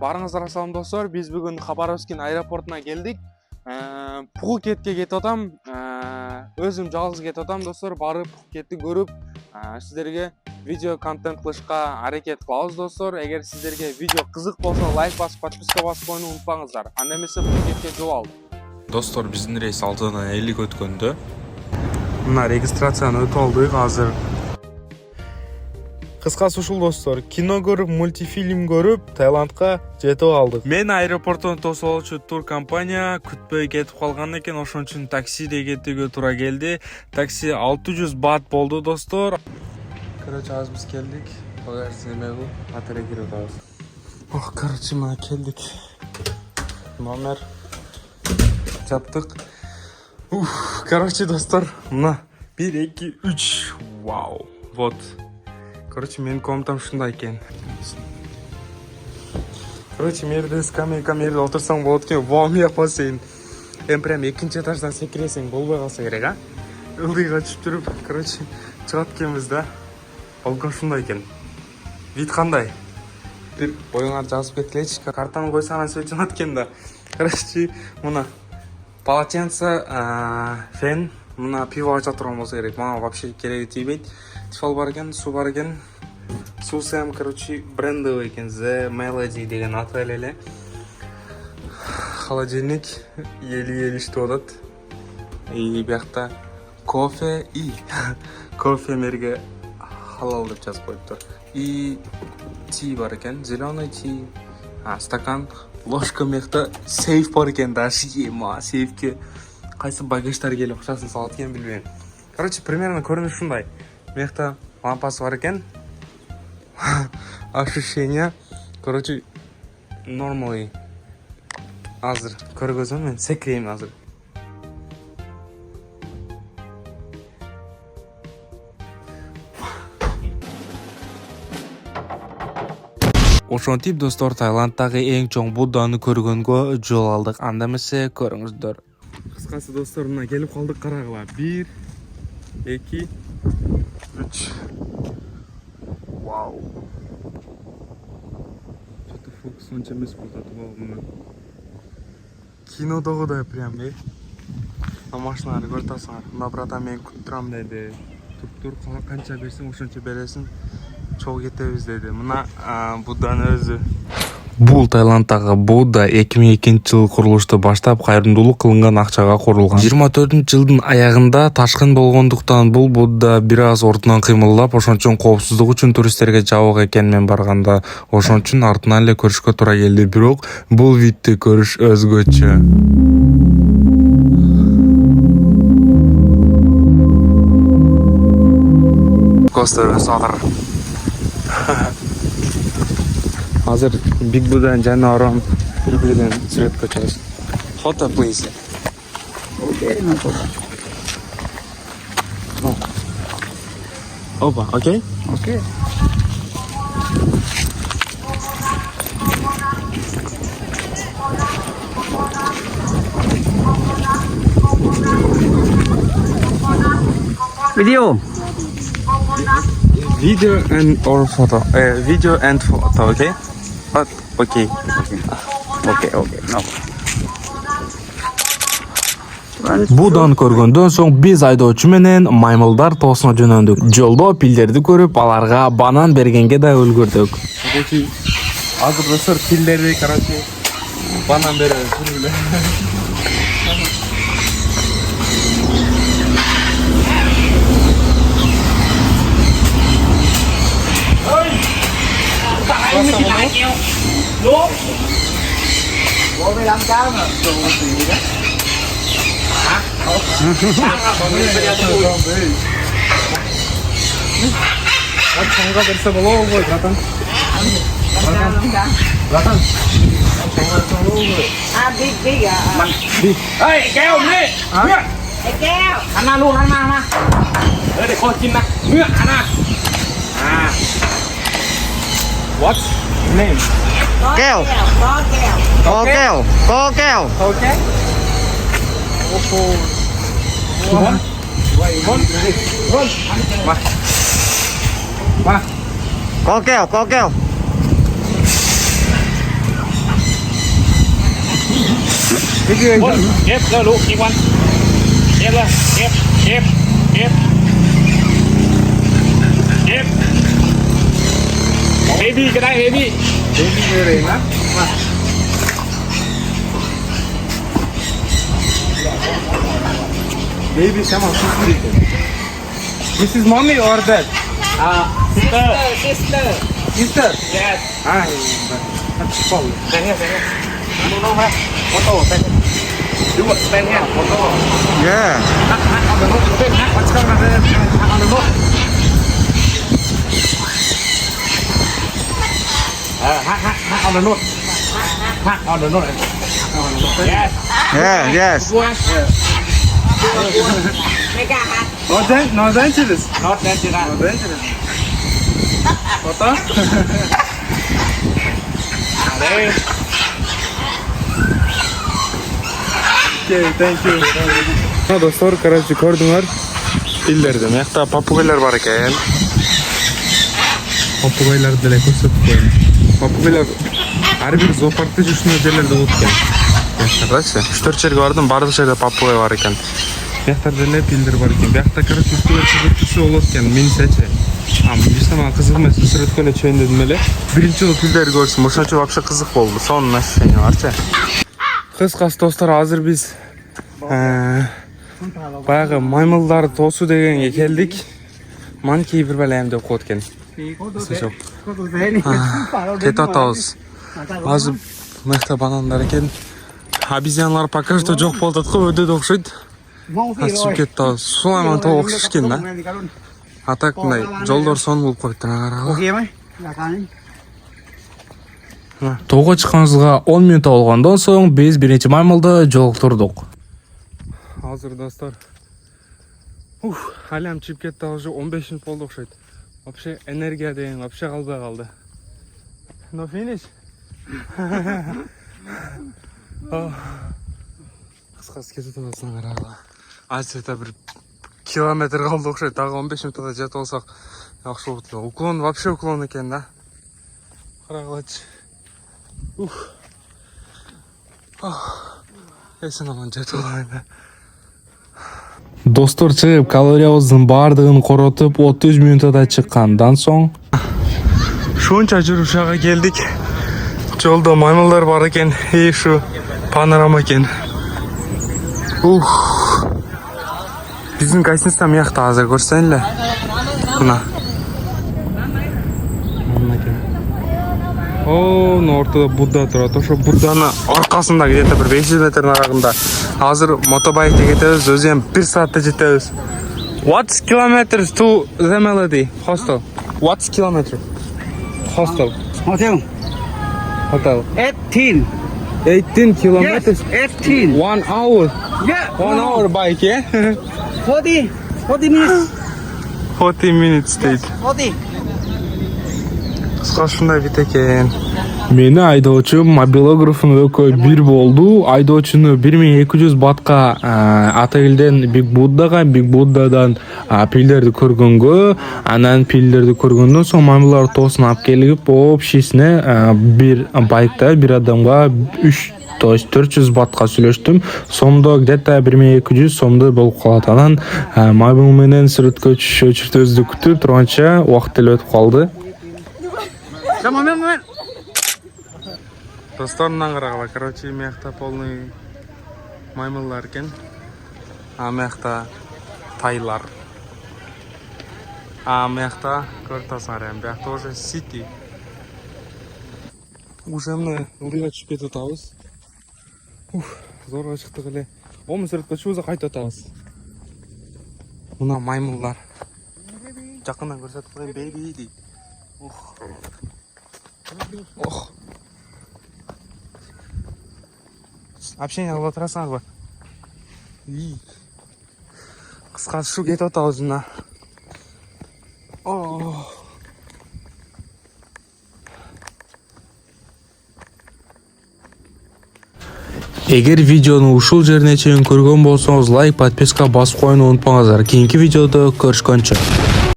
Барыңыздар салам достор. Biz бүгін Хабаровск аэропортына келдік. Пхукетке кетіп атам. Өзім жалғыз кетіп атам достор. Барып Пхукетті көріп, сіздерге видео контент қылышқа әрекет қылабыз достор. Егер сіздерге видео қызық болса, лайк басып, подписка басып қойуны ұмытпаңыздар. Андемесе Пхукетке жол алдық. Достор, біздің рейс 6:50 өткенді. Мына регистрацияны өтіп алдық қазір. Қысқасы ушул достор, кино көріп, мультифильм көріп, Таиландқа жетіп алдық. Мен аэропорттан тосып алуучу тур компания күтпөй кетип калган экен, ошон үчүн таксиде кетүүгө туура келди. Такси 600 бат болду достор. Короче, азыр биз келдик. Багаж неме бул? Отелге кирип атабыз. Короче, мына келдик. Номер жаптык. Короче, достор, мына 1 2 3. Вау. Вот. Короче, менің комнатам шундай екен. Короче, мерде скамейка мерде отырсаң болады екен. Болмай қалсаң. Прям екінші этаждан секіресең болбай қалса керек, а? Ылдиға түсіп жүріп, короче, шығат екенбіз да. Балкон шундай екен. Вид қандай? Бір бойыңа жазып кеткелечі. Картаны қойсаңа свет жанат екен да. Короче, мына полотенце, фен, мына пиво ача тұрған болса керек. Маған вообще керегі тимейді. Тифал бар екен, су бар екен. Сусам, короче, брендовый екен. The Melody деген аты әлеле. Холодильник еле-еле іштіп отады. И бияқта кофе и кофе мерге халал деп жазып қойып тұр. И ти бар екен, зеленый ти. Стакан, ложка мекта, сейф бар екен. Даже ема, сейфке қайсы багажтар келіп ақшасын салат екен білмеймін. Короче, примерно көрініш шундай. Мекта лампасы бар екен. Ощущение, короче, нормally. Азыр көргөзім, мен секіреймін азыр. Ошентип достор, Таиландтағы ең чоң Будданы көргөнгө жол алдық. Андамесе көріңіздер. Қысқасы достор, мына келіп қалдық қарағыла. 1 2 3. Вау. Что-то фокус онша емес болды бұны. Кинодағыдай прям, машиналарды көріп тұрсыңар. Мына брата мен күтіп тұрам деді. Тұр, қанша берсең, ошонша бересің. Чоқ кетеміз деді. Мына Будданы өзі. Бұл Таиландтағы Будда 2002 жыл құрылышты баштап қайырымдылық қылынған ақшаға құрылған. 24 жылдың аяғында ташқын болғандықтан бұл Будда біраз ортынан қимылдап, ошон үчүн коопсуздук үчүн туристтерге жабык экенин барганда, ошон үчүн артынан эле көрүшкө туура келди. Бирок бул видти көрүш өзгөчө. Костер садыр. Hazır Big Buddha'nın canına aram birbirinden süret kaçarız. Photo please. Okay, no problem. Opa, okay? Okay. Video. Video and or photo. Video and photo, okay? But okay. Okay. No. Будан көргөндөн соң биз айдоочу менен маймылдар тоосуна жөнөндүк. Жолдо пилдерди көрүп, аларга банан бергенге да үлгүрдүк. Короче, азыр достор пилдерди, короче, банан беребиз. Bố phải làm cáo mà. Hả? Songa berse bolou koy zaten. Zaten. Big à. Big. Ê, keo đi. Mưa. Ê, keo. Ăn na luôn, ăn na. Để con chim nè. Mưa, ăn à. What name? Keo. Có keo. Okay. One. Có keo. เก็บแล้วลูกอีกวันเก็บเลยเก็บเก็บเก็บเก็บเฮบี้ก็ได้เฮบี้ Baby böyle na. Baby sama sister. This is mommy or dad? sister Sister. Sister. yes Ah, that's cool. stand here no no ha photo stand here do what stand here photo Yeah. hat on the note stand hat what's going on there hat on the note hat on the note hat on the note yes Yeah. Yes. Mega hat. No dangerous. not dangerous No dangerous. Foto? Hey. Okay, thank you. Ha dostlar, короче, ko'rdinglar. Fillerdi. Bu yoqda papugaylar bor ekan. Papugaylarni da ko'rsatib qo'yaman. Papugaylar har bir zooparkda shunday joylarda o'tgan. Qarasa, 3-4 yerga bordim, barcha yerda papugay bor ekan. Bu yoqda fillar bor ekan. Bu yoqda короче, ustiga chiqib tursa o'tgan. Mensachi. Hech nima qiziq emas, suratga tushayim dedim ele. Birinchi jil fillar ko'rdim. O'shacha вообще qiziq bo'ldi. Sonun ошибка barcha. Qisqasi dostlar, hozir biz баягы маймылдар тосу дегенге келдик. Манки бир балам деп ко'yotgan. Кет атабыз. Азыр мыкта банандар экен. Обезьяналар пока что жок болуп аткан, өдөдө окшойт. Ачып кетти. Сулайман тоо окшош экен да. А так мындай жолдор сон болуп коюптур ага. Тоого чыкканыбызга 10 мүнөт болгондон соң биз биринчи маймылды жолуктурдук. Hazır dostlar. Halem çıkıp gitti уже 15 minut oldu okşaydı. Вообще энергия деген вообще kalbaya kaldı. No finish. Kıskası kesip atasına kararlı. Azıcıkta bir kilometre kaldı okşaydı. Daha 15 minuta jet olsak yaxşı oldu. Uklon вообще uklon eken da. Karagılaç. Esin aman jet olaydı. Достор чыгып калориябыздын баардыгын коротуп 30 мүнөттө чыккандан соң Şunca жүрүп ушага келдик. Жолдо маймылдар бар экен. Şu панорама экен. Биздин гостиница мыякта азыр көрсөң эле. Мына. Мына ортодо Будда турат. Ошо Будданы аркасында где-то bir 500 метр нарагында. Азыр мотобайкте кетебиз, өзү эми 1 саатта жетебиз. What's kilometers to the Melody Hostel? What's kilometer? Hostel. Hotel. Hotel. 18. 18 kilometers. Yes. 18. 1 hour. Yeah. 1 hour bike, yeah? 40 minutes. 40 minutes deydi. 40. Кыска ушундай бит экен. мени айдоочум мобилографын экөө бир болду. Айдоочуну 1200 батка Атагелден Биг Буддадан пилдерди көргөнгө, анан пилдерди көргөндөн соң маймылдар тоосун алып келип, общисине бир байкта бир адамга 400 батка сүйлөштүм. Сомдо где-то 1200 сомдо болуп калат. Анан маймыл менен сүрөткө чөчүртөбүздү күтүп турганча убакыт деле өтүп калды. Досторунан карагыла, короче, мыякта полный маймылдар экен. Мыякта тайлар. Мыякта көртасыңар эми, биякта уже Сити. Уже мына ылдыйга түшүп кетип атабыз. Зорго чыктык эле. Оң сүрөткө чыгыбызга кайтып атабыз. Мына маймылдар. Жакындан көрсөтүп коеюн, беби дейт. Общение кылып отурасыңарбы? Кыскасы ушу кетип атабыз мына. Эгер видеону ушул жерине чейин көргөн болсоңуз лайк, подписка басып коюуну унутпаңыздар. Кийинки видеодо көрүшкөнчө.